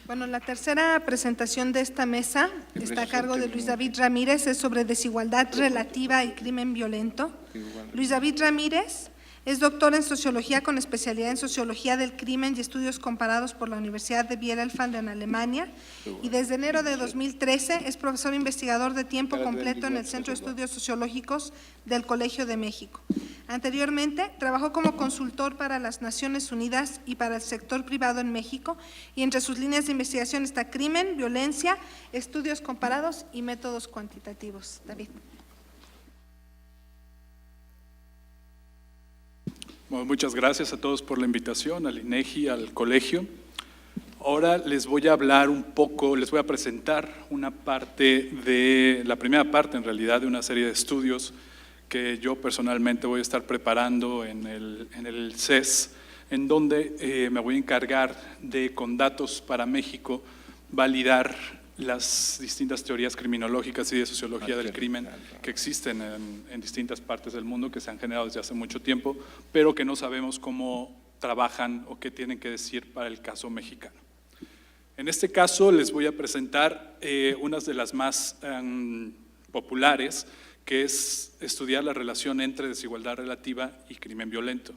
Bueno, la tercera presentación de esta mesa está a cargo de Luis David Ramírez, es sobre desigualdad relativa y crimen violento. Luis David Ramírez es doctor en Sociología con especialidad en Sociología del Crimen y Estudios Comparados por la Universidad de Bielefeld en Alemania y desde enero de 2013 es profesor investigador de tiempo completo en el Centro de Estudios Sociológicos del Colegio de México. Anteriormente, trabajó como consultor para las Naciones Unidas y para el sector privado en México y entre sus líneas de investigación está crimen, violencia, estudios comparados y métodos cuantitativos. David. Bueno, muchas gracias a todos por la invitación, al INEGI, al colegio. Ahora les voy a hablar un poco, les voy a presentar una parte la primera parte en realidad de una serie de estudios que yo personalmente voy a estar preparando en el CES, en donde me voy a encargar de, con datos para México, validar las distintas teorías criminológicas y de sociología del crimen que existen en distintas partes del mundo, que se han generado desde hace mucho tiempo, pero que no sabemos cómo trabajan o qué tienen que decir para el caso mexicano. En este caso les voy a presentar unas de las más populares, que es estudiar la relación entre desigualdad relativa y crimen violento.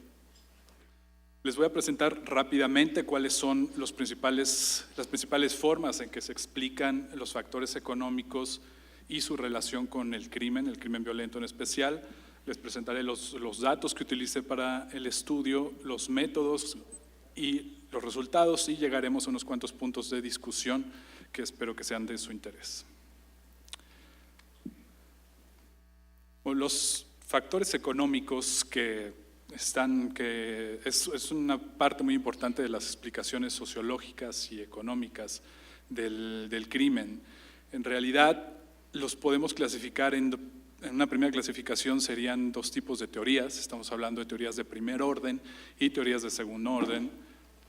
Les voy a presentar rápidamente cuáles son las principales formas en que se explican los factores económicos y su relación con el crimen violento en especial. Les presentaré los datos que utilicé para el estudio, los métodos y los resultados, y llegaremos a unos cuantos puntos de discusión que espero que sean de su interés. Los factores económicos que es una parte muy importante de las explicaciones sociológicas y económicas del crimen. En realidad los podemos clasificar en una primera clasificación serían dos tipos de teorías. Estamos hablando de teorías de primer orden y teorías de segundo orden,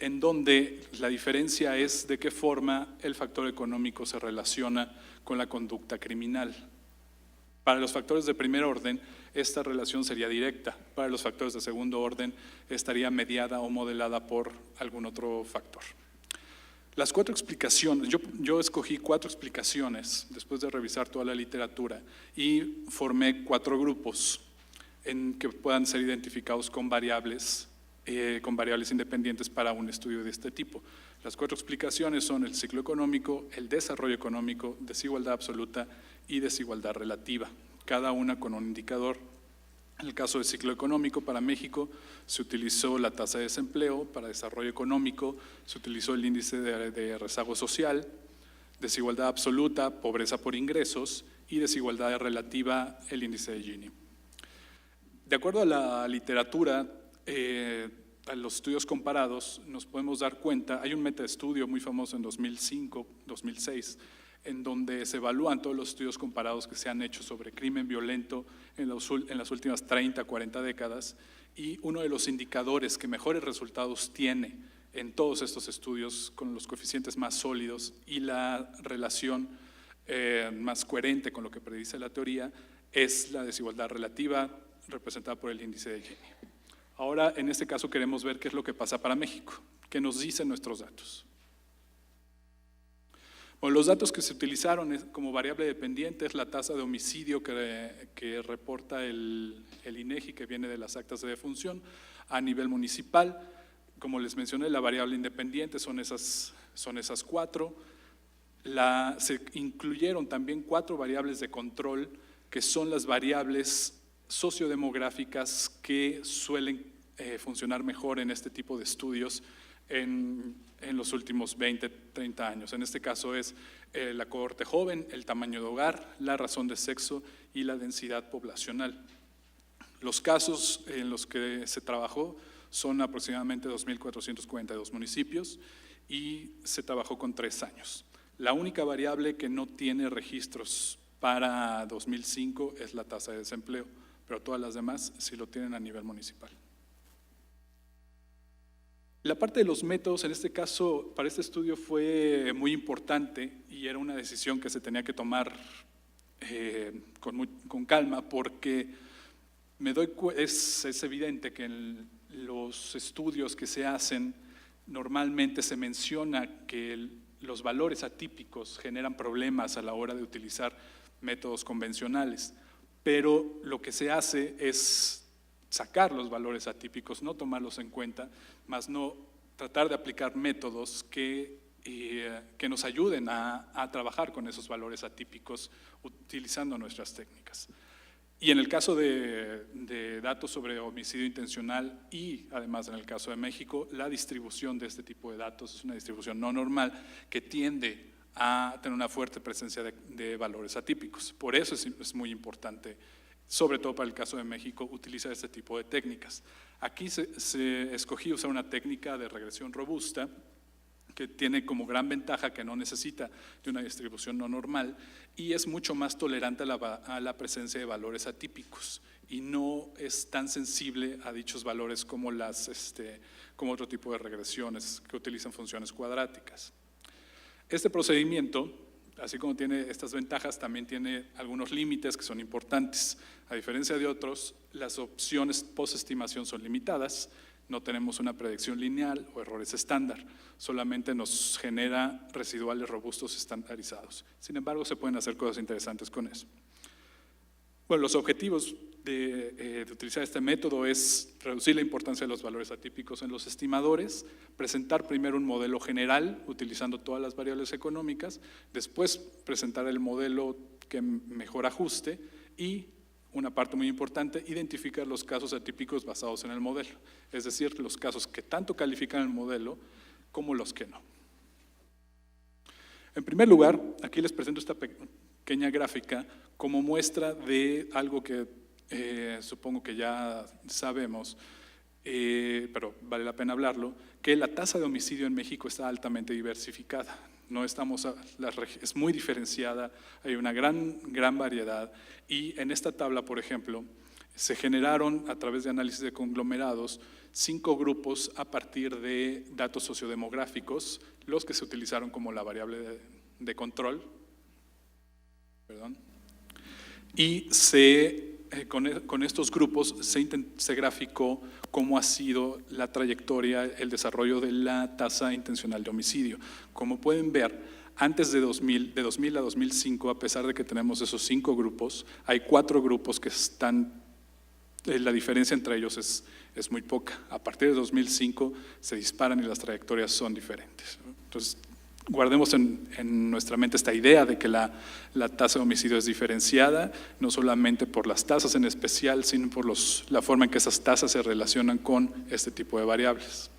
en donde la diferencia es de qué forma el factor económico se relaciona con la conducta criminal. Para los factores de primer orden, esta relación sería directa. Para los factores de segundo orden, estaría mediada o modelada por algún otro factor. Las cuatro explicaciones, yo escogí 4 explicaciones después de revisar toda la literatura y formé 4 grupos en que puedan ser identificados con variables independientes para un estudio de este tipo. Las 4 explicaciones son el ciclo económico, el desarrollo económico, desigualdad absoluta y desigualdad relativa, cada una con un indicador. En el caso del ciclo económico, para México se utilizó la tasa de desempleo, para desarrollo económico se utilizó el índice de rezago social, desigualdad absoluta, pobreza por ingresos, y desigualdad relativa, el índice de Gini. De acuerdo a la literatura, a los estudios comparados, nos podemos dar cuenta, hay un metaestudio muy famoso en 2005-2006, en donde se evalúan todos los estudios comparados que se han hecho sobre crimen violento en las últimas 30, 40 décadas, y uno de los indicadores que mejores resultados tiene en todos estos estudios, con los coeficientes más sólidos y la relación más coherente con lo que predice la teoría, es la desigualdad relativa representada por el índice de Gini. Ahora, en este caso, queremos ver qué es lo que pasa para México, qué nos dicen nuestros datos. Bueno, los datos que se utilizaron como variable dependiente es la tasa de homicidio que reporta el INEGI, que viene de las actas de defunción a nivel municipal. Como les mencioné, la variable independiente son esas 4. Se incluyeron también 4 variables de control, que son las variables sociodemográficas que suelen funcionar mejor en este tipo de estudios en los últimos 20, 30 años. En este caso es la cohorte joven, el tamaño de hogar, la razón de sexo y la densidad poblacional. Los casos en los que se trabajó son aproximadamente 2.442 municipios y se trabajó con 3 años. La única variable que no tiene registros para 2005 es la tasa de desempleo, pero todas las demás sí lo tienen a nivel municipal. La parte de los métodos, en este caso, para este estudio fue muy importante y era una decisión que se tenía que tomar con calma, porque es evidente que en los estudios que se hacen normalmente se menciona que los valores atípicos generan problemas a la hora de utilizar métodos convencionales, pero lo que se hace es sacar los valores atípicos, no tomarlos en cuenta, más no tratar de aplicar métodos que nos ayuden a trabajar con esos valores atípicos utilizando nuestras técnicas. Y en el caso de datos sobre homicidio intencional y además en el caso de México, la distribución de este tipo de datos es una distribución no normal que tiende a tener una fuerte presencia de valores atípicos. Por eso es muy importante, sobre todo para el caso de México, utilizar este tipo de técnicas. Aquí se escogió usar una técnica de regresión robusta que tiene como gran ventaja que no necesita de una distribución no normal y es mucho más tolerante a la presencia de valores atípicos y no es tan sensible a dichos valores como como otro tipo de regresiones que utilizan funciones cuadráticas. Este procedimiento, así como tiene estas ventajas, también tiene algunos límites que son importantes. A diferencia de otros, las opciones post-estimación son limitadas, no tenemos una predicción lineal o errores estándar, solamente nos genera residuales robustos estandarizados. Sin embargo, se pueden hacer cosas interesantes con eso. Bueno, los objetivos de utilizar este método es reducir la importancia de los valores atípicos en los estimadores, presentar primero un modelo general utilizando todas las variables económicas, después presentar el modelo que mejor ajuste y una parte muy importante, identificar los casos atípicos basados en el modelo, es decir, los casos que tanto califican el modelo como los que no. En primer lugar, aquí les presento esta pequeña gráfica como muestra de algo que supongo que ya sabemos, pero vale la pena hablarlo, que la tasa de homicidio en México está altamente diversificada. No estamos es muy diferenciada, hay una gran variedad y en esta tabla, por ejemplo, se generaron a través de análisis de conglomerados 5 grupos a partir de datos sociodemográficos, los que se utilizaron como la variable de control, y con estos grupos se graficó cómo ha sido la trayectoria, el desarrollo de la tasa intencional de homicidio. Como pueden ver, antes de 2000 a 2005, a pesar de que tenemos esos 5 grupos, hay 4 grupos que la diferencia entre ellos es muy poca. A partir de 2005 se disparan y las trayectorias son diferentes. Entonces, guardemos en nuestra mente esta idea de que la tasa de homicidio es diferenciada, no solamente por las tasas en especial, sino por la forma en que esas tasas se relacionan con este tipo de variables.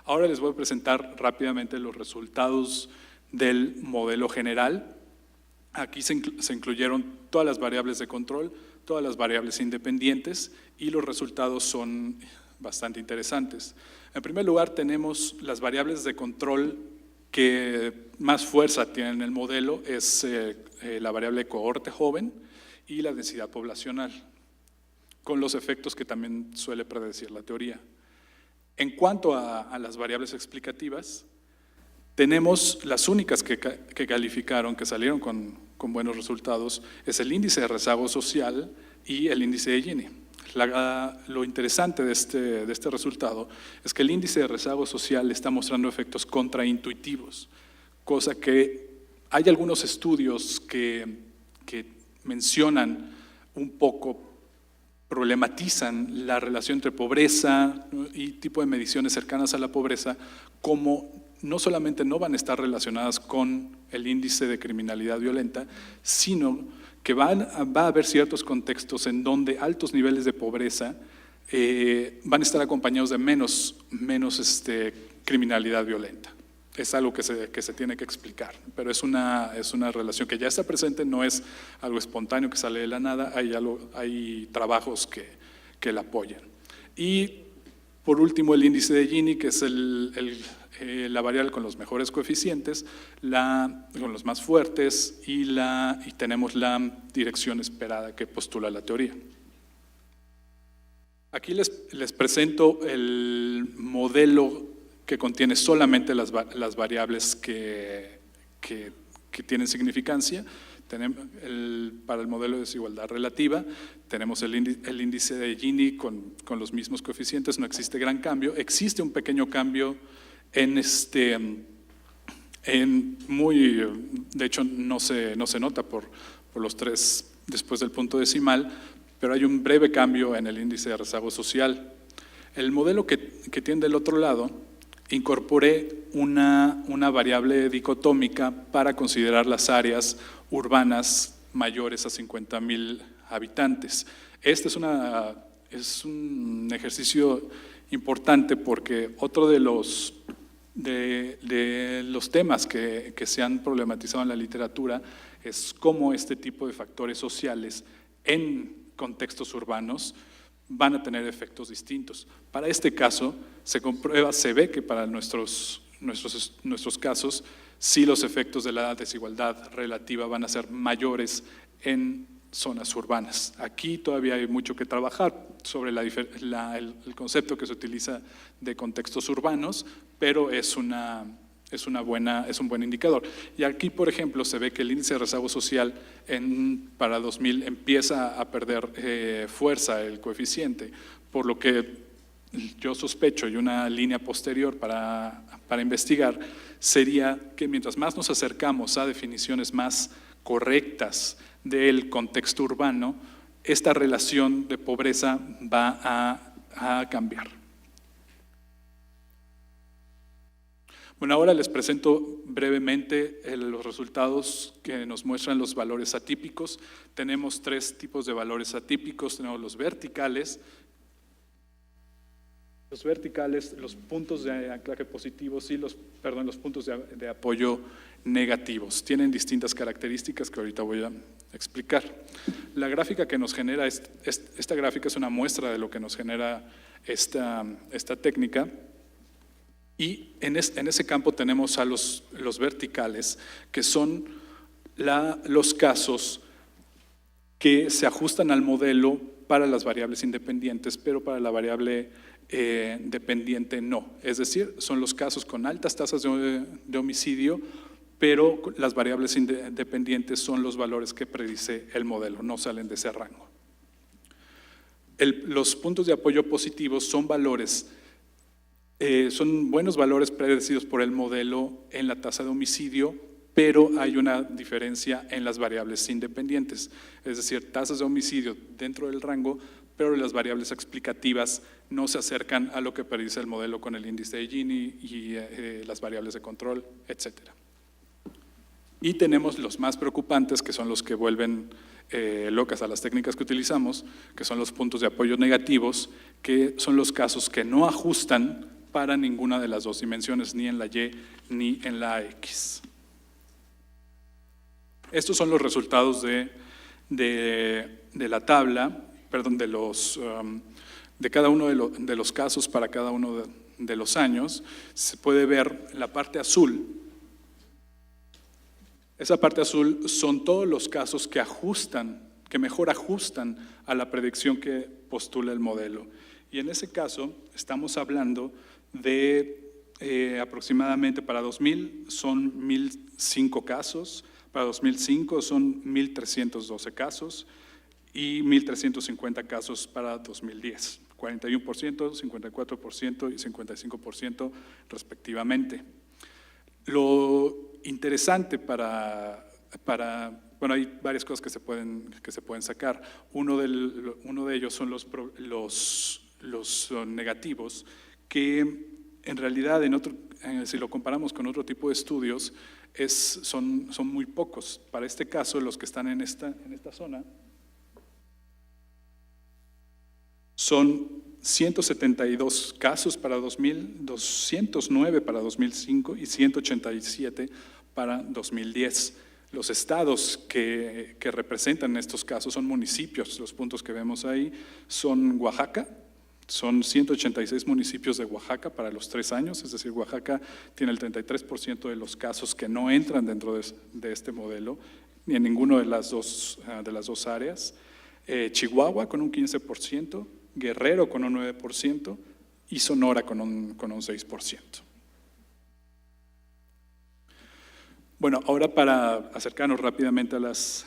Ahora les voy a presentar rápidamente los resultados del modelo general. Aquí se incluyeron todas las variables de control, todas las variables independientes y los resultados son bastante interesantes. En primer lugar, tenemos las variables de control que más fuerza tienen en el modelo, es la variable cohorte joven y la densidad poblacional, con los efectos que también suele predecir la teoría. En cuanto a las variables explicativas, tenemos las únicas que calificaron, que salieron con buenos resultados, es el índice de rezago social y el índice de Gini. Lo interesante de este resultado es que el índice de rezago social está mostrando efectos contraintuitivos, cosa que hay algunos estudios que mencionan un poco, problematizan la relación entre pobreza y tipo de mediciones cercanas a la pobreza, como no solamente no van a estar relacionadas con el índice de criminalidad violenta, sino que va a haber ciertos contextos en donde altos niveles de pobreza van a estar acompañados de menos criminalidad violenta. Es algo que se tiene que explicar, pero es una relación que ya está presente, no es algo espontáneo que sale de la nada, hay trabajos que la apoyan. Y por último, el índice de Gini, que es la variable con los mejores coeficientes, con los más fuertes y tenemos la dirección esperada que postula la teoría. Aquí les presento el modelo que contiene solamente las variables que tienen significancia. Para el modelo de desigualdad relativa tenemos el índice de Gini con los mismos coeficientes, no existe gran cambio, existe un pequeño cambio en De hecho, no se nota por los 3 después del punto decimal, pero hay un breve cambio en el índice de rezago social. El modelo que tiene del otro lado, incorporé una variable dicotómica para considerar las áreas urbanas mayores a 50,000 habitantes. Este es un ejercicio importante porque otro de los temas que se han problematizado en la literatura es cómo este tipo de factores sociales en contextos urbanos van a tener efectos distintos. Para este caso, se ve que para nuestros casos, sí los efectos de la desigualdad relativa van a ser mayores en zonas urbanas. Aquí todavía hay mucho que trabajar sobre el concepto que se utiliza de contextos urbanos, pero es un buen indicador. Y aquí, por ejemplo, se ve que el índice de rezago social para 2000 empieza a perder fuerza, el coeficiente, por lo que yo sospecho, y una línea posterior para investigar, sería que mientras más nos acercamos a definiciones más correctas del contexto urbano, esta relación de pobreza va a cambiar. Bueno, ahora les presento brevemente los resultados que nos muestran los valores atípicos. Tenemos 3 tipos de valores atípicos. Tenemos los verticales, los puntos de anclaje positivos y los puntos de apoyo negativos. Tienen distintas características que ahorita voy a explicar. La gráfica que nos genera, esta gráfica es una muestra de lo que nos genera esta técnica. Y en ese campo tenemos a los verticales, que son los casos que se ajustan al modelo para las variables independientes, pero para la variable dependiente no. Es decir, son los casos con altas tasas de homicidio, pero las variables independientes son los valores que predice el modelo, no salen de ese rango. Los puntos de apoyo positivos son son buenos valores predecidos por el modelo en la tasa de homicidio, pero hay una diferencia en las variables independientes, es decir, tasas de homicidio dentro del rango, pero las variables explicativas no se acercan a lo que predice el modelo con el índice de Gini y las variables de control, etc. Y tenemos los más preocupantes, que son los que vuelven locas a las técnicas que utilizamos, que son los puntos de apoyo negativos, que son los casos que no ajustan para ninguna de las 2 dimensiones, ni en la Y ni en la X. Estos son los resultados de la tabla, perdón, de cada uno de los casos para cada uno de los años. Se puede ver la parte azul. Esa parte azul son todos los casos que mejor ajustan a la predicción que postula el modelo. Y en ese caso estamos hablando de aproximadamente para 2000 son 1,005 casos, para 2005 son 1,312 casos y 1,350 casos para 2010, 41%, 54% y 55% respectivamente. Lo interesante bueno, hay varias cosas que se pueden sacar. Uno de ellos son los negativos, que en realidad si lo comparamos con otro tipo de estudios son muy pocos. Para este caso, los que están en esta zona son 172 casos para 2000, 209 para 2005 y 187 para 2010. Los estados que representan estos casos son municipios. Los puntos que vemos ahí son Oaxaca. Son 186 municipios de Oaxaca para los 3 años, es decir, Oaxaca tiene el 33% de los casos que no entran dentro de este modelo, ni en ninguno de las dos áreas. Chihuahua con un 15%, Guerrero con un 9% y Sonora con un 6%. Bueno, ahora para acercarnos rápidamente a las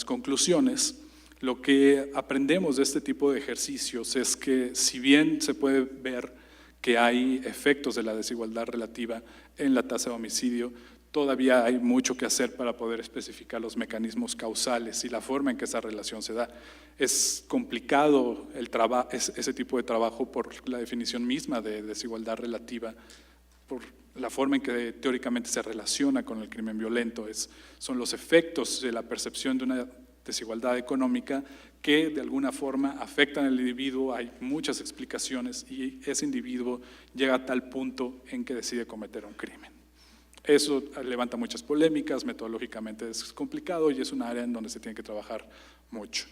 conclusiones, lo que aprendemos de este tipo de ejercicios es que si bien se puede ver que hay efectos de la desigualdad relativa en la tasa de homicidio, todavía hay mucho que hacer para poder especificar los mecanismos causales y la forma en que esa relación se da. Es complicado ese tipo de trabajo por la definición misma de desigualdad relativa, por la forma en que teóricamente se relaciona con el crimen violento. Son los efectos de la percepción de una desigualdad económica que de alguna forma afectan al individuo. Hay muchas explicaciones y ese individuo llega a tal punto en que decide cometer un crimen. Eso levanta muchas polémicas, metodológicamente es complicado y es un área en donde se tiene que trabajar mucho.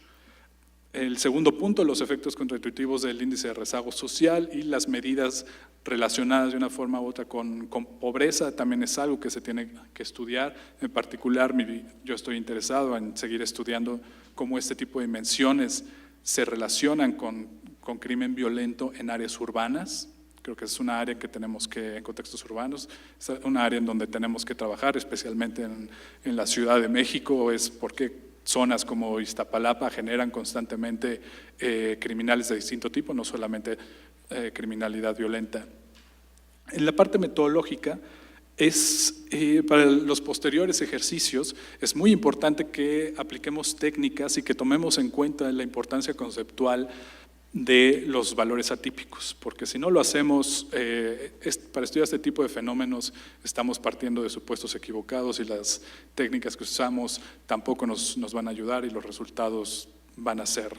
El segundo punto, los efectos contraintuitivos del índice de rezago social y las medidas relacionadas de una forma u otra con pobreza, también es algo que se tiene que estudiar. En particular, yo estoy interesado en seguir estudiando cómo este tipo de dimensiones se relacionan con crimen violento en áreas urbanas. Creo que es una área que tenemos que, en contextos urbanos, es una área en donde tenemos que trabajar, especialmente en la Ciudad de México, es porque zonas como Iztapalapa generan constantemente criminales de distinto tipo, no solamente criminalidad violenta. En la parte metodológica, para los posteriores ejercicios es muy importante que apliquemos técnicas y que tomemos en cuenta la importancia conceptual de los valores atípicos, porque si no lo hacemos, para estudiar este tipo de fenómenos estamos partiendo de supuestos equivocados y las técnicas que usamos tampoco nos van a ayudar y los resultados van a ser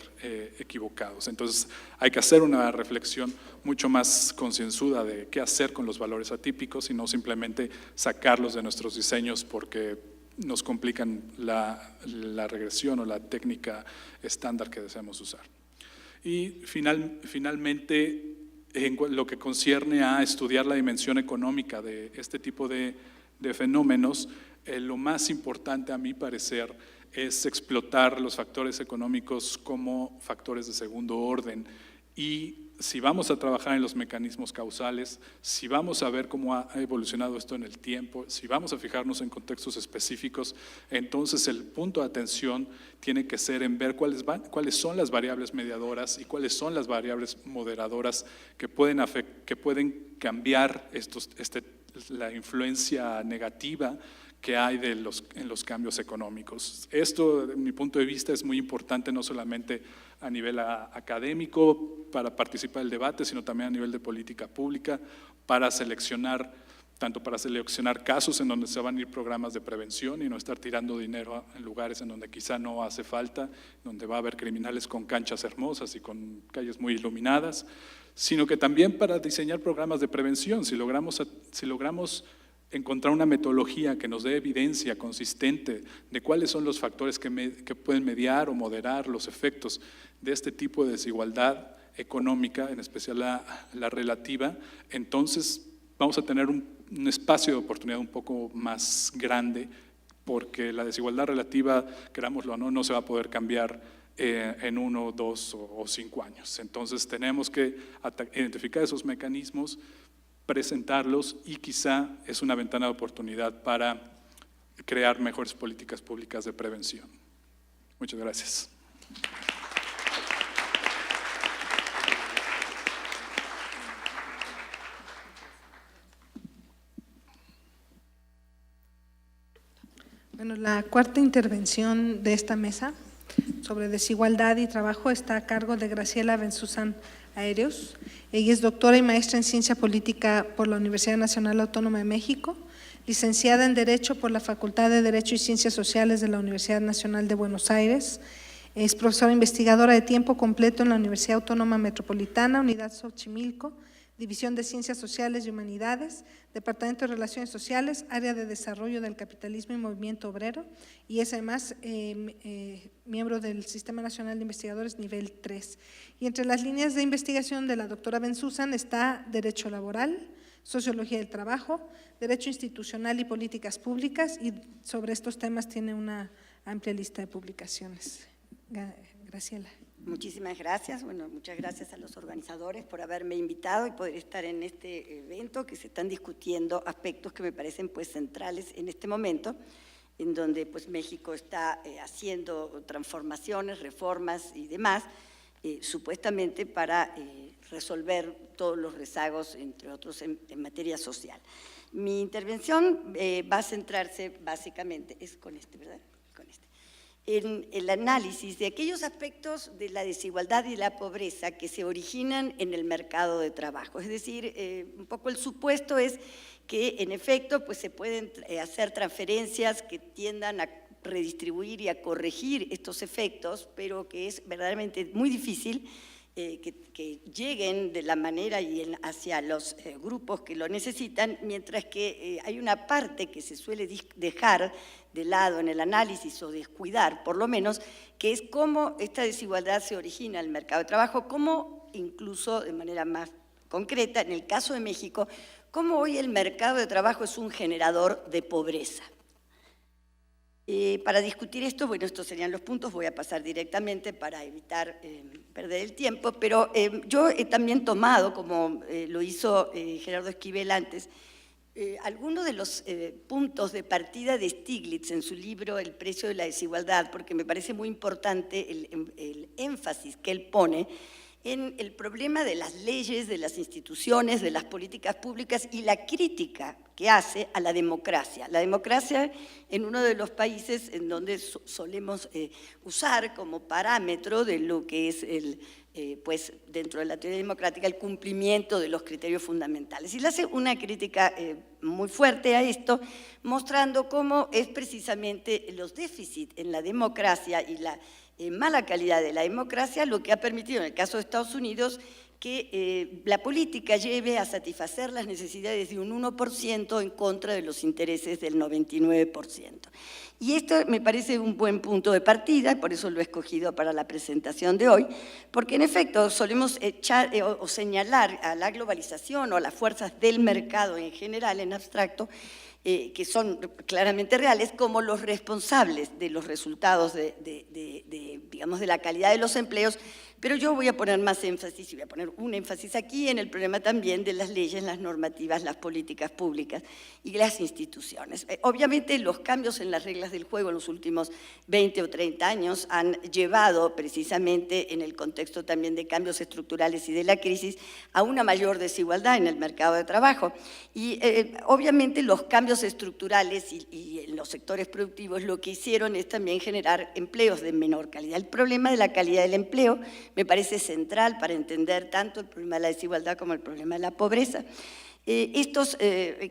equivocados. Entonces hay que hacer una reflexión mucho más concienzuda de qué hacer con los valores atípicos y no simplemente sacarlos de nuestros diseños porque nos complican la regresión o la técnica estándar que deseamos usar. Y finalmente, en lo que concierne a estudiar la dimensión económica de este tipo de fenómenos, lo más importante a mi parecer es explotar los factores económicos como factores de segundo orden. Y si vamos a trabajar en los mecanismos causales, si vamos a ver cómo ha evolucionado esto en el tiempo, si vamos a fijarnos en contextos específicos, entonces el punto de atención tiene que ser en ver cuáles son las variables mediadoras y cuáles son las variables moderadoras que pueden cambiar la influencia negativa que hay en los cambios económicos. Esto, desde mi punto de vista, es muy importante no solamente a nivel académico para participar en el debate, sino también a nivel de política pública para seleccionar casos en donde se van a ir programas de prevención y no estar tirando dinero en lugares en donde quizá no hace falta, donde va a haber criminales con canchas hermosas y con calles muy iluminadas, sino que también para diseñar programas de prevención. Si logramos encontrar una metodología que nos dé evidencia consistente de cuáles son los factores que pueden mediar o moderar los efectos de este tipo de desigualdad económica, en especial la relativa, entonces vamos a tener un espacio de oportunidad un poco más grande, porque la desigualdad relativa, querámoslo o no se va a poder cambiar en 1, 2 o 5 años. Entonces tenemos que identificar esos mecanismos, presentarlos y quizá es una ventana de oportunidad para crear mejores políticas públicas de prevención. Muchas gracias. Bueno, la cuarta intervención de esta mesa sobre desigualdad y trabajo está a cargo de Graciela Benzuzán Aéreos. Ella es doctora y maestra en Ciencia Política por la Universidad Nacional Autónoma de México, licenciada en Derecho por la Facultad de Derecho y Ciencias Sociales de la Universidad Nacional de Buenos Aires. Es profesora investigadora de tiempo completo en la Universidad Autónoma Metropolitana, Unidad Xochimilco, División de Ciencias Sociales y Humanidades, Departamento de Relaciones Sociales, Área de Desarrollo del Capitalismo y Movimiento Obrero, y es además miembro del Sistema Nacional de Investigadores nivel 3. Y entre las líneas de investigación de la doctora Benzuzán está Derecho Laboral, Sociología del Trabajo, Derecho Institucional y Políticas Públicas, y sobre estos temas tiene una amplia lista de publicaciones. Graciela. Muchísimas gracias. Bueno, muchas gracias a los organizadores por haberme invitado y poder estar en este evento que se están discutiendo aspectos que me parecen pues centrales en este momento, en donde pues México está haciendo transformaciones, reformas y demás, supuestamente para resolver todos los rezagos, entre otros, en materia social. Mi intervención va a centrarse básicamente, es con este, ¿verdad? Con este, en el análisis de aquellos aspectos de la desigualdad y la pobreza que se originan en el mercado de trabajo. Es decir, un poco el supuesto es que en efecto pues, se pueden hacer transferencias que tiendan a redistribuir y a corregir estos efectos, pero que es verdaderamente muy difícil que lleguen de la manera y hacia los grupos que lo necesitan, mientras que hay una parte que se suele dejar de lado en el análisis o descuidar, por lo menos, que es cómo esta desigualdad se origina en el mercado de trabajo, cómo incluso de manera más concreta, en el caso de México, cómo hoy el mercado de trabajo es un generador de pobreza. Para discutir esto, bueno, estos serían los puntos, voy a pasar directamente para evitar perder el tiempo, pero yo he también tomado, como lo hizo Gerardo Esquivel antes, algunos de los puntos de partida de Stiglitz en su libro El precio de la desigualdad, porque me parece muy importante el énfasis que él pone en el problema de las leyes, de las instituciones, de las políticas públicas y la crítica que hace a la democracia. La democracia en uno de los países en donde solemos usar como parámetro de lo que es pues dentro de la teoría democrática el cumplimiento de los criterios fundamentales. Y le hace una crítica muy fuerte a esto, mostrando cómo es precisamente los déficits en la democracia y la mala calidad de la democracia lo que ha permitido, en el caso de Estados Unidos, que la política lleve a satisfacer las necesidades de un 1% en contra de los intereses del 99%. Y esto me parece un buen punto de partida, y por eso lo he escogido para la presentación de hoy, porque en efecto solemos echar o señalar a la globalización o a las fuerzas del mercado en general, en abstracto, que son claramente reales, como los responsables de los resultados digamos, de la calidad de los empleos, pero yo voy a poner más énfasis, y voy a poner un énfasis aquí en el problema también de las leyes, las normativas, las políticas públicas y las instituciones. Obviamente los cambios en las reglas del juego en los últimos 20 o 30 años han llevado precisamente en el contexto también de cambios estructurales y de la crisis a una mayor desigualdad en el mercado de trabajo. Y obviamente los cambios estructurales y en los sectores productivos lo que hicieron es también generar empleos de menor calidad. El problema de la calidad del empleo me parece central para entender tanto el problema de la desigualdad como el problema de la pobreza. Estos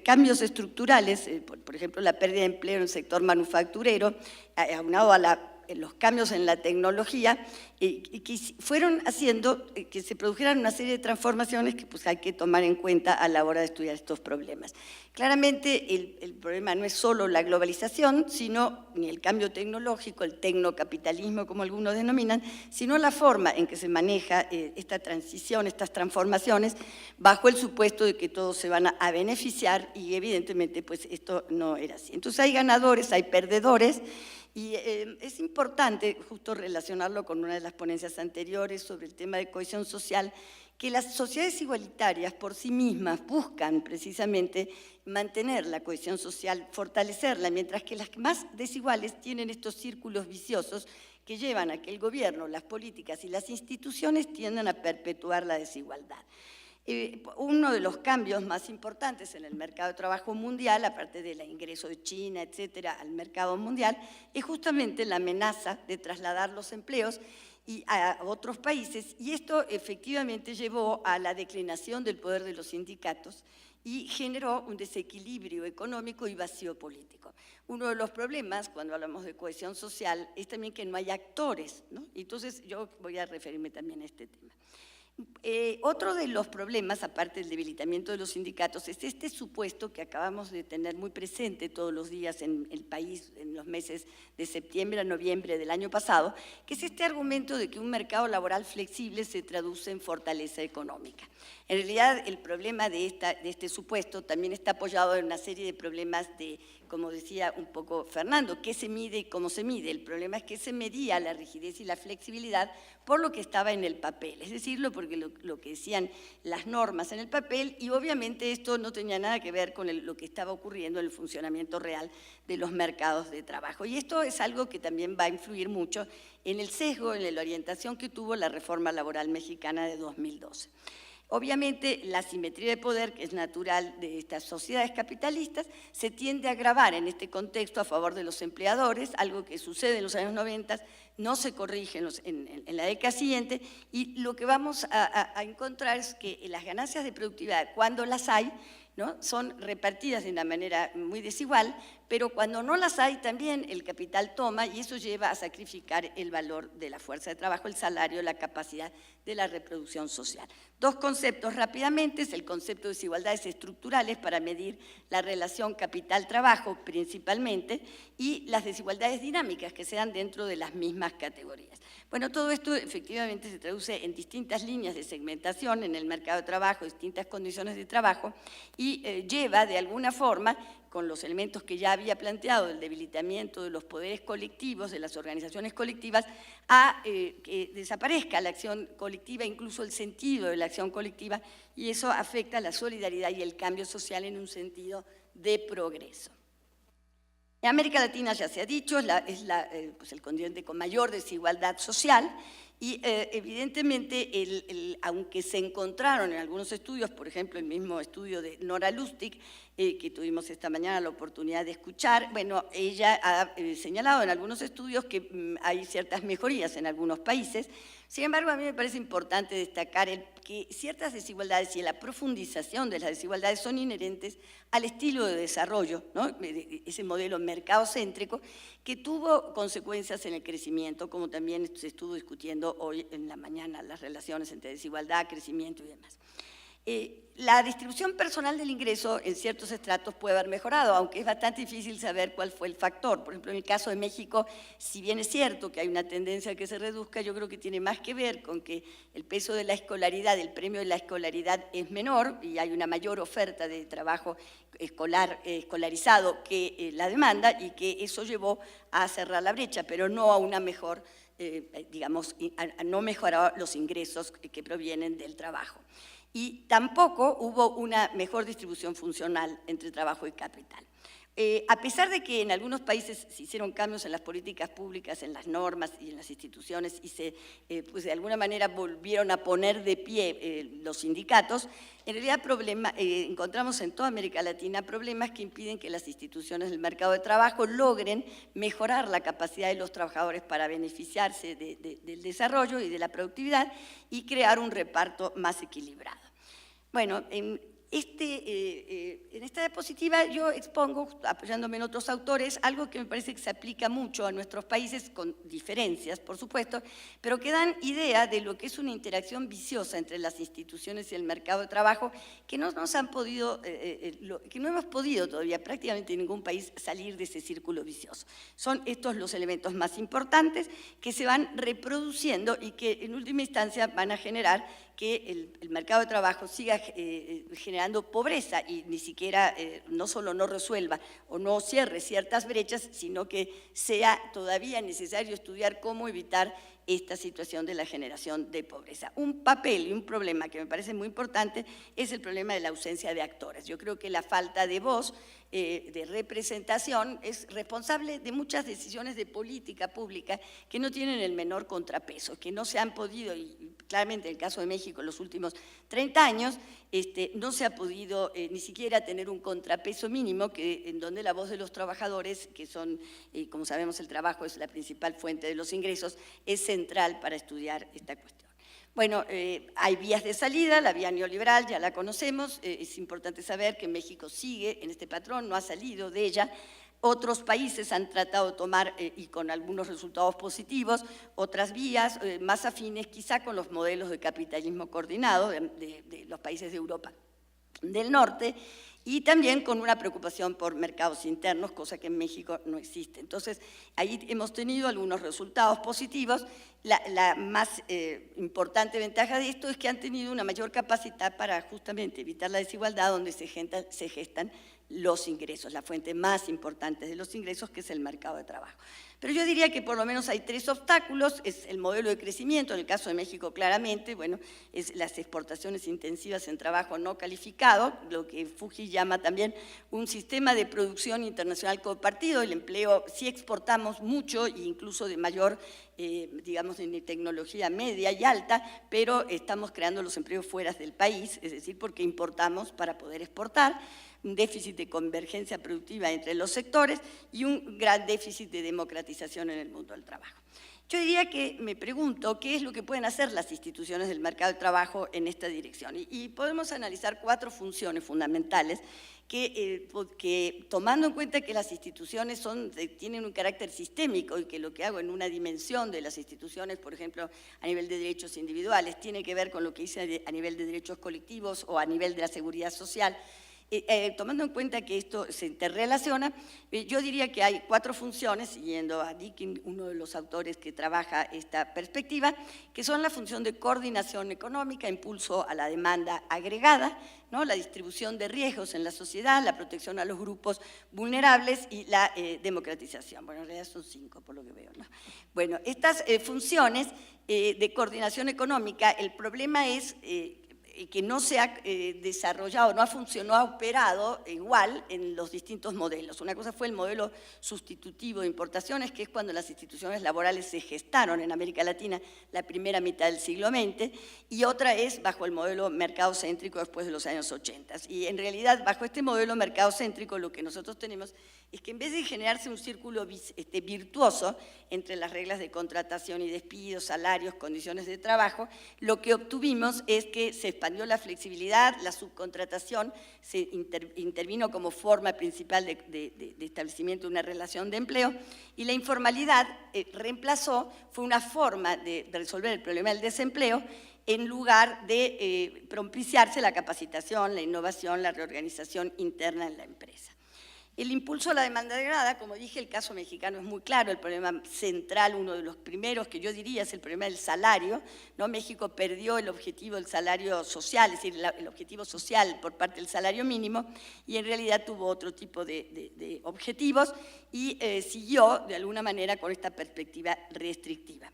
cambios estructurales, por ejemplo, la pérdida de empleo en el sector manufacturero, aunado a los cambios en la tecnología, que fueron haciendo que se produjeran una serie de transformaciones que pues, hay que tomar en cuenta a la hora de estudiar estos problemas. Claramente el problema no es solo la globalización, sino ni el cambio tecnológico, el tecnocapitalismo como algunos denominan, sino la forma en que se maneja esta transición, estas transformaciones, bajo el supuesto de que todos se van a beneficiar y evidentemente pues esto no era así. Entonces hay ganadores, hay perdedores. Y es importante justo relacionarlo con una de las ponencias anteriores sobre el tema de cohesión social, que las sociedades igualitarias por sí mismas buscan precisamente mantener la cohesión social, fortalecerla, mientras que las más desiguales tienen estos círculos viciosos que llevan a que el gobierno, las políticas y las instituciones tiendan a perpetuar la desigualdad. Uno de los cambios más importantes en el mercado de trabajo mundial, aparte del ingreso de China, etcétera, al mercado mundial, es justamente la amenaza de trasladar los empleos a otros países, y esto efectivamente llevó a la declinación del poder de los sindicatos y generó un desequilibrio económico y vacío político. Uno de los problemas cuando hablamos de cohesión social es también que no hay actores, ¿no? Entonces yo voy a referirme también a este tema. Otro de los problemas, aparte del debilitamiento de los sindicatos, es este supuesto que acabamos de tener muy presente todos los días en el país en los meses de septiembre a noviembre del año pasado, que es este argumento de que un mercado laboral flexible se traduce en fortaleza económica. En realidad, el problema de este supuesto también está apoyado en una serie de problemas de, como decía un poco Fernando, qué se mide y cómo se mide. El problema es que se medía la rigidez y la flexibilidad por lo que estaba en el papel, es decirlo, porque lo que decían las normas en el papel, y obviamente esto no tenía nada que ver con lo que estaba ocurriendo en el funcionamiento real de los mercados de trabajo. Y esto es algo que también va a influir mucho en el sesgo, en la orientación que tuvo la reforma laboral mexicana de 2012. Obviamente, la asimetría de poder, que es natural de estas sociedades capitalistas, se tiende a agravar en este contexto a favor de los empleadores, algo que sucede en los años 90, no se corrige en la década siguiente, y lo que vamos a encontrar es que las ganancias de productividad, cuando las hay, ¿no?, son repartidas de una manera muy desigual, pero cuando no las hay también el capital toma y eso lleva a sacrificar el valor de la fuerza de trabajo, el salario, la capacidad de la reproducción social. Dos conceptos rápidamente, es el concepto de desigualdades estructurales para medir la relación capital-trabajo principalmente y las desigualdades dinámicas que se dan dentro de las mismas categorías. Bueno, todo esto efectivamente se traduce en distintas líneas de segmentación en el mercado de trabajo, distintas condiciones de trabajo y lleva de alguna forma, con los elementos que ya había planteado, el debilitamiento de los poderes colectivos, de las organizaciones colectivas, a que desaparezca la acción colectiva, incluso el sentido de la acción colectiva, y eso afecta a la solidaridad y el cambio social en un sentido de progreso. En América Latina, ya se ha dicho, es el continente con mayor desigualdad social y evidentemente, aunque se encontraron en algunos estudios, por ejemplo, el mismo estudio de Nora Lustig, que tuvimos esta mañana la oportunidad de escuchar, bueno, ella ha señalado en algunos estudios que hay ciertas mejorías en algunos países. Sin embargo, a mí me parece importante destacar que ciertas desigualdades y la profundización de las desigualdades son inherentes al estilo de desarrollo, ¿no?, ese modelo mercadocéntrico que tuvo consecuencias en el crecimiento, como también se estuvo discutiendo hoy en la mañana, las relaciones entre desigualdad, crecimiento y demás. La distribución personal del ingreso en ciertos estratos puede haber mejorado, aunque es bastante difícil saber cuál fue el factor. Por ejemplo, en el caso de México, si bien es cierto que hay una tendencia a que se reduzca, yo creo que tiene más que ver con que el peso de la escolaridad, el premio de la escolaridad es menor y hay una mayor oferta de trabajo escolarizado que la demanda y que eso llevó a cerrar la brecha, pero no a una mejor, digamos, a no mejorar los ingresos que provienen del trabajo. Y tampoco hubo una mejor distribución funcional entre trabajo y capital. A pesar de que en algunos países se hicieron cambios en las políticas públicas, en las normas y en las instituciones y se, pues de alguna manera volvieron a poner de pie los sindicatos, en realidad encontramos en toda América Latina problemas que impiden que las instituciones del mercado de trabajo logren mejorar la capacidad de los trabajadores para beneficiarse del desarrollo y de la productividad y crear un reparto más equilibrado. Bueno, en esta diapositiva yo expongo, apoyándome en otros autores, algo que me parece que se aplica mucho a nuestros países, con diferencias, por supuesto, pero que dan idea de lo que es una interacción viciosa entre las instituciones y el mercado de trabajo, que no hemos podido todavía prácticamente en ningún país salir de ese círculo vicioso. Son estos los elementos más importantes que se van reproduciendo y que en última instancia van a generar que el mercado de trabajo siga generando pobreza y ni siquiera, no solo no resuelva o no cierre ciertas brechas, sino que sea todavía necesario estudiar cómo evitar esta situación de la generación de pobreza. Un papel y un problema que me parece muy importante es el problema de la ausencia de actores. Yo creo que la falta de voz, de representación, es responsable de muchas decisiones de política pública que no tienen el menor contrapeso, que no se han podido, y claramente en el caso de México en los últimos 30 años, no se ha podido ni siquiera tener un contrapeso mínimo en donde la voz de los trabajadores, que son, como sabemos, el trabajo es la principal fuente de los ingresos, es central para estudiar esta cuestión. Bueno, hay vías de salida, la vía neoliberal ya la conocemos, es importante saber que México sigue en este patrón, no ha salido de ella. Otros países han tratado de tomar, y con algunos resultados positivos, otras vías más afines quizá con los modelos de capitalismo coordinado de los países de Europa del Norte, y también con una preocupación por mercados internos, cosa que en México no existe. Entonces, ahí hemos tenido algunos resultados positivos. La más importante ventaja de esto es que han tenido una mayor capacidad para justamente evitar la desigualdad donde se gestan los ingresos, la fuente más importante de los ingresos, que es el mercado de trabajo. Pero yo diría que por lo menos hay 3 obstáculos. Es el modelo de crecimiento, en el caso de México claramente, bueno, es las exportaciones intensivas en trabajo no calificado, lo que Fuji llama también un sistema de producción internacional compartido. El empleo, sí exportamos mucho, e incluso de mayor, digamos, en tecnología media y alta, pero estamos creando los empleos fuera del país, es decir, porque importamos para poder exportar, un déficit de convergencia productiva entre los sectores y un gran déficit de democratización en el mundo del trabajo. Yo diría que me pregunto qué es lo que pueden hacer las instituciones del mercado del trabajo en esta dirección. Y podemos analizar 4 funciones fundamentales que tomando en cuenta que las instituciones tienen un carácter sistémico y que lo que hago en una dimensión de las instituciones, por ejemplo, a nivel de derechos individuales, tiene que ver con lo que hice a nivel de derechos colectivos o a nivel de la seguridad social. Tomando en cuenta que esto se interrelaciona, yo diría que hay 4 funciones, siguiendo a Dickin, uno de los autores que trabaja esta perspectiva, que son la función de coordinación económica, impulso a la demanda agregada, ¿no?, la distribución de riesgos en la sociedad, la protección a los grupos vulnerables y la democratización. Bueno, en realidad son 5 por lo que veo, ¿no? Bueno, estas funciones de coordinación económica, el problema es que no se ha desarrollado, no ha funcionado, ha operado igual en los distintos modelos. Una cosa fue el modelo sustitutivo de importaciones, que es cuando las instituciones laborales se gestaron en América Latina la primera mitad del siglo XX, y otra es bajo el modelo mercadocéntrico después de los años 80. Y en realidad, bajo este modelo mercadocéntrico, lo que nosotros tenemos es que en vez de generarse un círculo virtuoso entre las reglas de contratación y despidos, salarios, condiciones de trabajo, lo que obtuvimos es que se expandió la flexibilidad, la subcontratación, se intervino como forma principal de establecimiento de una relación de empleo, y la informalidad fue una forma de resolver el problema del desempleo en lugar de propiciarse la capacitación, la innovación, la reorganización interna en la empresa. El impulso a la demanda agregada, como dije, el caso mexicano es muy claro, el problema central, uno de los primeros que yo diría es el problema del salario, ¿no? México perdió el objetivo del salario social, es decir, el objetivo social por parte del salario mínimo, y en realidad tuvo otro tipo de objetivos y siguió de alguna manera con esta perspectiva restrictiva.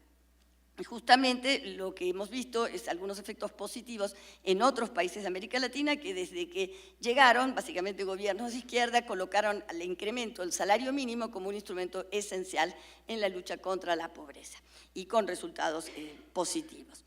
Y justamente lo que hemos visto es algunos efectos positivos en otros países de América Latina que desde que llegaron, básicamente gobiernos de izquierda, colocaron el incremento del salario mínimo como un instrumento esencial en la lucha contra la pobreza y con resultados positivos.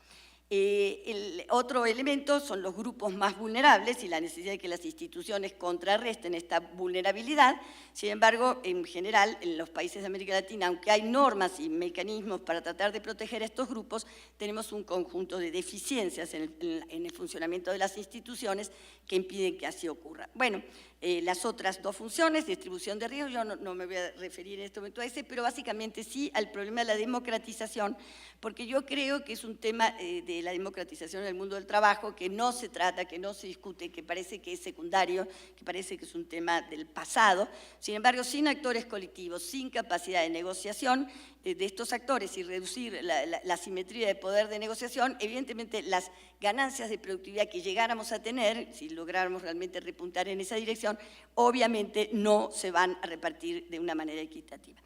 El otro elemento son los grupos más vulnerables y la necesidad de que las instituciones contrarresten esta vulnerabilidad. Sin embargo, en general, en los países de América Latina, aunque hay normas y mecanismos para tratar de proteger a estos grupos, tenemos un conjunto de deficiencias en el funcionamiento de las instituciones que impiden que así ocurra. Bueno, las otras 2 funciones, distribución de riesgos, yo no me voy a referir en este momento a ese, pero básicamente sí al problema de la democratización, porque yo creo que es un tema de la democratización en el mundo del trabajo que no se trata, que no se discute, que parece que es secundario, que parece que es un tema del pasado. Sin embargo, sin actores colectivos, sin capacidad de negociación de estos actores y reducir la simetría de poder de negociación, evidentemente las ganancias de productividad que llegáramos a tener, si lográramos realmente repuntar en esa dirección, obviamente no se van a repartir de una manera equitativa.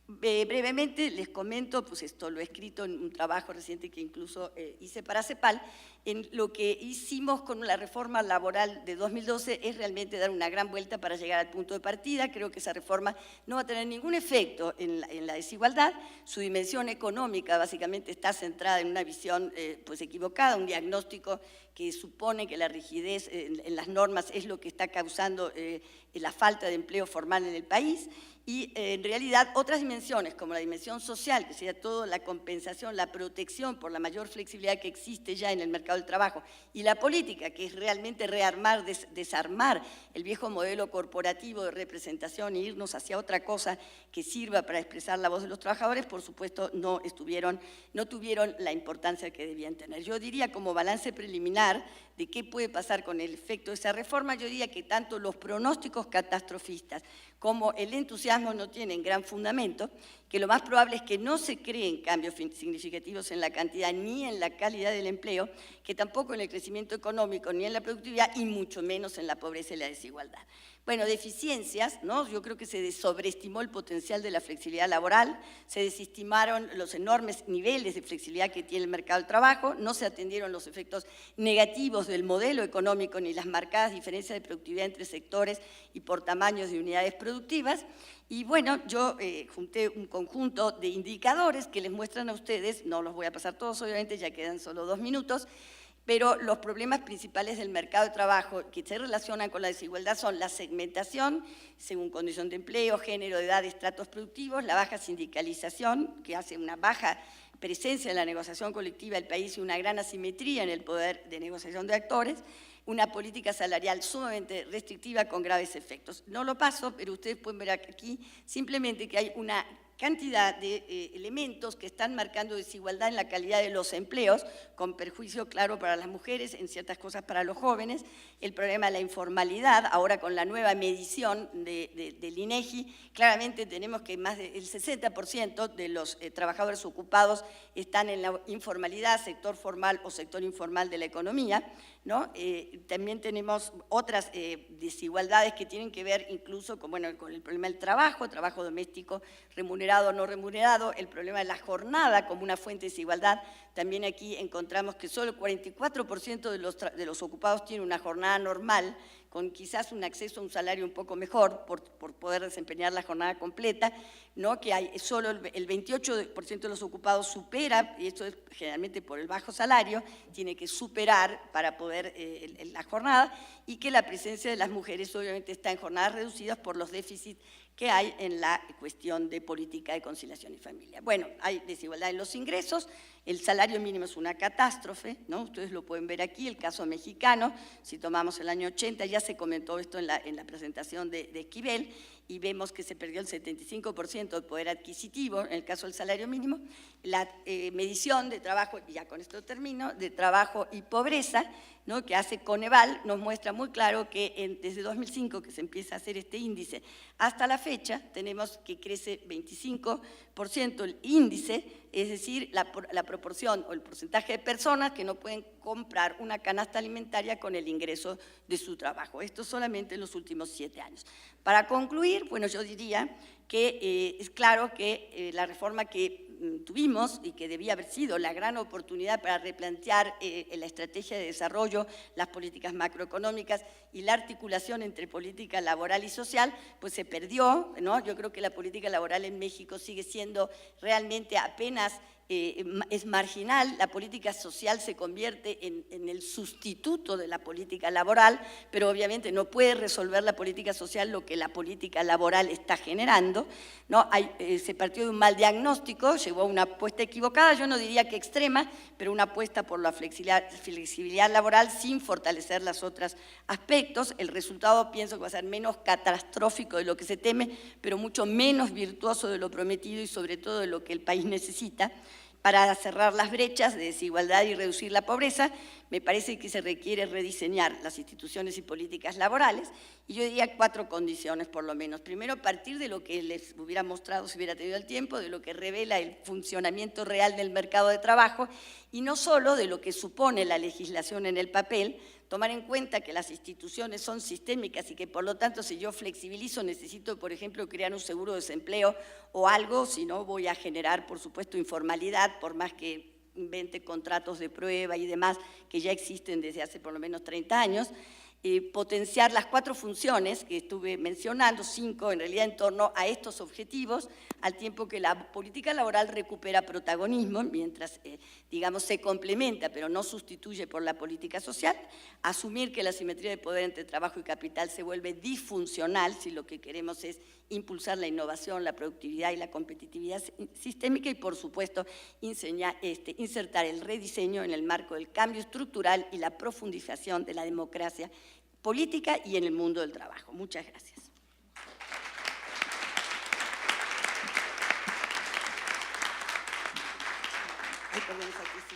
Brevemente les comento, pues esto lo he escrito en un trabajo reciente que incluso hice para CEPAL, en lo que hicimos con la reforma laboral de 2012 es realmente dar una gran vuelta para llegar al punto de partida. Creo que esa reforma no va a tener ningún efecto en la desigualdad. Su dimensión económica básicamente está centrada en una visión pues equivocada, un diagnóstico que supone que la rigidez en las normas es lo que está causando la falta de empleo formal en el país. Y en realidad otras dimensiones, como la dimensión social, que sería toda la compensación, la protección por la mayor flexibilidad que existe ya en el mercado del trabajo, y la política, que es realmente rearmar, desarmar el viejo modelo corporativo de representación e irnos hacia otra cosa que sirva para expresar la voz de los trabajadores, por supuesto no tuvieron la importancia que debían tener. Yo diría como balance preliminar de qué puede pasar con el efecto de esa reforma, yo diría que tanto los pronósticos catastrofistas como el entusiasmo no tienen gran fundamento, que lo más probable es que no se creen cambios significativos en la cantidad ni en la calidad del empleo, que tampoco en el crecimiento económico ni en la productividad y mucho menos en la pobreza y la desigualdad. Bueno, deficiencias, ¿no? Yo creo que se sobreestimó el potencial de la flexibilidad laboral, se desestimaron los enormes niveles de flexibilidad que tiene el mercado del trabajo, no se atendieron los efectos negativos del modelo económico ni las marcadas diferencias de productividad entre sectores y por tamaños de unidades productivas. Y bueno, yo junté un conjunto de indicadores que les muestran a ustedes, no los voy a pasar todos, obviamente ya quedan solo 2 minutos, pero los problemas principales del mercado de trabajo que se relacionan con la desigualdad son la segmentación, según condición de empleo, género, edad, estratos productivos, la baja sindicalización, que hace una baja presencia en la negociación colectiva del país y una gran asimetría en el poder de negociación de actores, una política salarial sumamente restrictiva con graves efectos. No lo paso, pero ustedes pueden ver aquí simplemente que hay una cantidad de elementos que están marcando desigualdad en la calidad de los empleos, con perjuicio claro para las mujeres, en ciertas cosas para los jóvenes, el problema de la informalidad, ahora con la nueva medición del INEGI, claramente tenemos que más del 60% de los trabajadores ocupados están en la informalidad, sector formal o sector informal de la economía, ¿no? También tenemos otras desigualdades que tienen que ver incluso con el problema del trabajo doméstico remunerado o no remunerado, el problema de la jornada como una fuente de desigualdad. También aquí encontramos que solo el 44% de los ocupados tienen una jornada normal, con quizás un acceso a un salario un poco mejor por poder desempeñar la jornada completa, ¿no? Que hay solo el 28% de los ocupados supera, y esto es generalmente por el bajo salario, tiene que superar para poder la jornada, y que la presencia de las mujeres obviamente está en jornadas reducidas por los déficits que hay en la cuestión de política de conciliación y familia. Bueno, hay desigualdad en los ingresos, el salario mínimo es una catástrofe, ¿no? Ustedes lo pueden ver aquí, el caso mexicano, si tomamos el año 80, ya se comentó esto en la presentación de Esquivel, y vemos que se perdió el 75% del poder adquisitivo en el caso del salario mínimo. La medición de trabajo, y ya con esto termino, de trabajo y pobreza, ¿no? Que hace Coneval, nos muestra muy claro que desde 2005 que se empieza a hacer este índice hasta la fecha, tenemos que crece 25% el índice, es decir, la proporción o el porcentaje de personas que no pueden comprar una canasta alimentaria con el ingreso de su trabajo. Esto solamente en los últimos 7 años. Para concluir, bueno, yo diría que es claro que la reforma que tuvimos y que debía haber sido la gran oportunidad para replantear la estrategia de desarrollo, las políticas macroeconómicas y la articulación entre política laboral y social, pues se perdió, ¿no? Yo creo que la política laboral en México sigue siendo realmente apenas es marginal, la política social se convierte en el sustituto de la política laboral, pero obviamente no puede resolver la política social lo que la política laboral está generando, ¿no? Se partió de un mal diagnóstico, llevó a una apuesta equivocada, yo no diría que extrema, pero una apuesta por la flexibilidad laboral sin fortalecer los otros aspectos. El resultado pienso que va a ser menos catastrófico de lo que se teme, pero mucho menos virtuoso de lo prometido y sobre todo de lo que el país necesita. Para cerrar las brechas de desigualdad y reducir la pobreza, me parece que se requiere rediseñar las instituciones y políticas laborales, y yo diría 4 condiciones por lo menos. Primero, partir de lo que les hubiera mostrado si hubiera tenido el tiempo, de lo que revela el funcionamiento real del mercado de trabajo, y no solo de lo que supone la legislación en el papel, tomar en cuenta que las instituciones son sistémicas y que por lo tanto si yo flexibilizo necesito, por ejemplo, crear un seguro de desempleo o algo, si no voy a generar, por supuesto, informalidad, por más que invente contratos de prueba y demás que ya existen desde hace por lo menos 30 años. Potenciar las 4 funciones que estuve mencionando, 5 en realidad en torno a estos objetivos, al tiempo que la política laboral recupera protagonismo, mientras, digamos, se complementa, pero no sustituye por la política social. Asumir que la asimetría de poder entre trabajo y capital se vuelve disfuncional si lo que queremos es impulsar la innovación, la productividad y la competitividad sistémica y, por supuesto, insertar el rediseño en el marco del cambio estructural y la profundización de la democracia política y en el mundo del trabajo. Muchas gracias. Ay, perdón, aquí sí.